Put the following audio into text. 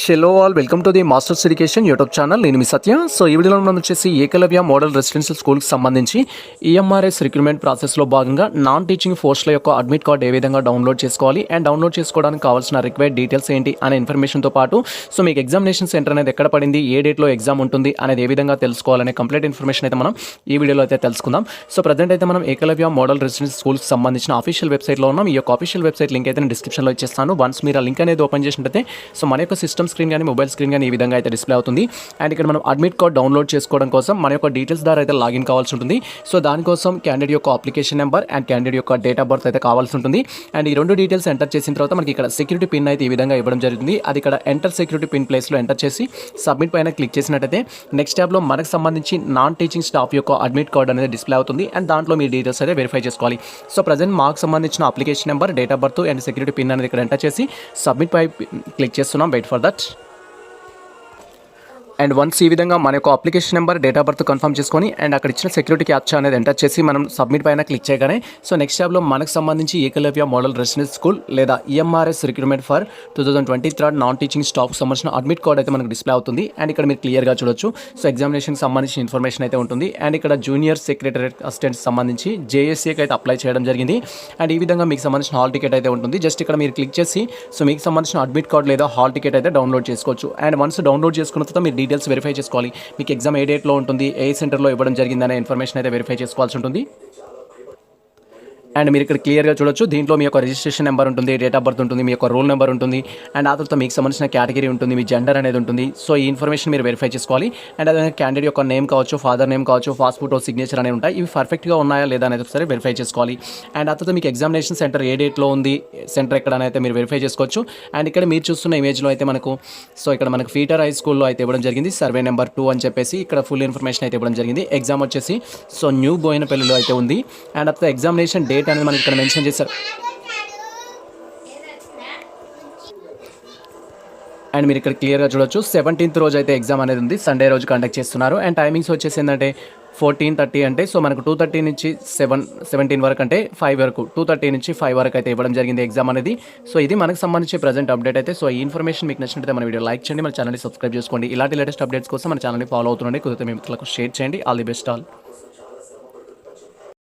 Hello all, welcome to the masters education YouTube channel. నేను మీ సత్య. So ఈ వీడియోలో మనం వచ్చేసి ఏకలవ్య మోడల్ రెసిడెన్షియల్ స్కూల్కి సంబంధించి ఈఎంఆర్ఎస్ రిక్రూట్మెంట్ ప్రాసెస్లో భాగంగా నాన్ టీచింగ్ పోస్టుల యొక్క అడ్మిట్ కార్డ్ ఏ విధంగా డౌన్లోడ్ చేసుకోవాలి అండ్ డౌన్లోడ్ చేసుకోవడానికి కావాల్సిన రిక్వైర్డ్ డీటెయిల్స్ ఏంటి అనే ఇన్ఫర్మేషన్తో పాటు సో మీకు ఎగ్జామినేషన్ సెంటర్ అనేది ఎక్కడ పడింది, ఏ డేట్లో ఎగ్జామ్ ఉంటుంది అనేది ఏ విధంగా తెలుసుకోవాలనే కంప్లీట్ ఇన్ఫర్మేషన్ అయితే మనం ఈ వీడియోలో అయితే తెలుసుకుందాం. సో ప్రజెంట్ అయితే మనం ఏకలవ్య మోడల్ రెసిడెన్షియల్ స్కూల్కి సంబంధించిన ఆఫీషియల్ వెబ్సైట్లో ఉన్నాం. ఈ యొక్క ఆఫీషియల్ వెబ్సైట్ లింక్ అయితే నేను డిస్క్రిప్షన్లో ఇచ్చేస్తాను. వన్స్ మీరు ఆ లింక్ అనేది ఓపెన్ చేసినట్టయితే సో మన యొక్క సిస్టమ్ స్క్రీన్ కానీ మొబైల్ స్క్రీన్ కానీ ఈ విధంగా అయితే డిస్ప్లే అవుతుంది. అండ్ ఇక్కడ మనం అడ్మిట్ కార్డ్ డౌన్లోడ్ చేసుకోవడం కోసం మన యొక్క డీటెయిల్స్ ద్వారా అయితే లాగిన్ కావాల్సి ఉంటుంది. సో దానికోసం క్యాండిడేట్ యొక్క అప్లికేషన్ నెంబర్ అండ్ క్యాండిడేట్ యొక్క డేట్ ఆఫ్ బర్త్ అయితే కావాల్సి ఉంటుంది. అండ్ ఈ రెండు డీటెయిల్స్ ఎంటర్ చేసిన తర్వాత మనకి ఇక్కడ సెక్యూరిటీ పిన్ అయితే ఈ విధంగా ఇవ్వడం జరుగుతుంది. అది ఇక్కడ ఎంటర్ సెక్యూరిటీ పిన్ ప్లేస్లో ఎంటర్ చేసి సబ్మిట్ పైన క్లిక్ చేసినట్టయితే నెక్స్ట్ ట్యాబ్లో మనకు సంబంధించి నాన్ టీచింగ్ స్టాఫ్ యొక్క అడ్మిట్ కార్డ్ అనేది డిస్ప్లే అవుతుంది. అండ్ దాంట్లో మీ డీటెయిల్స్ అయితే వెరిఫై చేసుకోవాలి. సో ప్రజెంట్ మాకు సంబంధించిన application number, date of birth and security pin అనేది ఇక్కడ ఎంటర్ చేసి సబ్మిట్ పై క్లిక్ చేస్తున్నాం. Wait for that. And once ఈ విధంగా మన యొక్క application number, date of birth confirm చేసుకొని అండ్ అక్కడ ఇచ్చిన సెక్యూరిటీ క్యాప్చా అనేది ఎంటర్ చేసి మనం సబ్మిట్ పైన క్లిక్ చేయగానే సో నెక్స్ట్ ట్యాబ్లో మనకు సంబంధించి ఏకలవ్య మోడల్ రెసిడెన్షియల్ స్కూల్ లేదా EMRS recruitment for 2023 non teaching స్టాఫ్కి సంబంధించిన అడ్మిట్ కార్డ్ అయితే మనకు డిస్ప్లే అవుతుంది. అండ్ ఇక్కడ మీరు క్లియర్గా చూడొచ్చు. సో ఎగ్జామినేషన్కి సంబంధించిన ఇన్ఫర్మేషన్ అయితే ఉంటుంది. అండ్ ఇక్కడ జూనియర్ సెక్రటరేట్ అసిస్టెంట్ సంబంధించి జేఎస్సీకి అయితే అప్లై చేయడం జరిగింది. అండ్ ఈ విధంగా మీకు సంబంధించిన హాల్ టికెట్ అయితే ఉంటుంది. జస్ట్ ఇక్కడ మీరు క్లిక్ చేసి సో మీకు సంబంధించిన అడ్మిట్ కార్డ్ లేదా హాల్ టికెట్ అయితే డౌన్లోడ్ చేసుకోవచ్చు. అండ్ వన్స్ డౌన్లోడ్ చేసుకున్న తర్వాత మీరు డీటెయిల్స్ వెరిఫై చేసుకోవాలి. మీకు ఎగ్జామ్ ఏ డేట్లో ఉంటుంది, ఏ సెంటర్లో ఇవ్వడం జరిగిందనే ఇన్ఫర్మేషన్ అయితే వెరిఫై చేసుకోవాల్సి ఉంటుంది. అండ్ మీరు ఇక్కడ క్లియర్గా చూడొచ్చు. దీంట్లో మీ యొక్క రిజిస్ట్రేషన్ నెంబర్ ఉంటుంది, డేట్ ఆఫ్ బర్త్ ఉంటుంది, మీ యొక్క రోల్ నెంబర్ ఉంటుంది. అండ్ ఆ తర్వాత మీకు సంబంధించిన కేటగిరీ ఉంటుంది, మీ జెండర్ అనేది ఉంటుంది. సో ఈ ఇన్ఫర్మేషన్ మీరు వెరిఫై చేసుకోవాలి. అండ్ అదే క్యాండిడేట్ యొక్క నేమ్ కావచ్చు, ఫాదర్ నేమ్ కావచ్చు, పాస్పోర్ట్ సిగ్నేచర్ అనేవి ఉంటాయి. ఇవి పర్ఫెక్ట్గా ఉన్నాయా లేదా అనేది ఒకసారి వెరిఫై చేసుకోవాలి. అండ్ ఆ తర్వాత మీకు ఎగ్జామినేషన్ సెంటర్ ఏ డేట్లో ఉంది, సెంటర్ ఎక్కడ అయితే మీరు వెరిఫై చేసుకోవచ్చు. అండ్ ఇక్కడ మీరు చూస్తున్న ఇమేజ్లో అయితే మనకు సో ఇక్కడ మనకు ఫీటర్ హై స్కూల్లో అయితే ఇవ్వడం జరిగింది. సర్వే నెంబర్ 2 అని చెప్పేసి ఇక్కడ ఫుల్ ఇన్ఫర్మేషన్ అయితే ఇవ్వడం జరిగింది. ఎగ్జామ్ వచ్చేసి సో న్యూ బోయినపల్లిలో అయితే ఉంది. అండ్ ఆ తర్వాత ఎగ్జామినేషన్ డేట్ అనేది మనకి ఇక్కడ మెన్షన్ చేశారు. అండ్ మీరు ఇక్కడ క్లియర్గా చూడొచ్చు. 17th రోజు అయితే ఎగ్జామ్ అనేది ఉంది. సండే రోజు కండక్ట్ చేస్తున్నారు. అండ్ టైమింగ్స్ వచ్చేసి ఏంటంటే 14:30 అంటే సో మనకు 2:30 నుంచి 17 వరకు అంటే 5 వరకు 2:30 నుంచి 5 వరకు అయితే ఇవ్వడం జరిగింది ఎగ్జామ్ అనేది. సో ఇది మనకు సంబంధించి ప్రజెంట్ అప్డేట్ అయితే. సో ఈ ఇన్ఫర్మేషన్ మీకు నచ్చినట్లయితే మన వీడియో లైక్ చేయండి, మన ఛానల్ని సబ్స్క్రైబ్ చేసుకోండి. ఇలాంటి లేటెస్ట్ అప్డేట్స్ కోసం మన ఛానల్ని ఫాలో అవుతుండండి. కుదిరితే మీ మిత్రులకు షేర్ చేయండి. All the best all.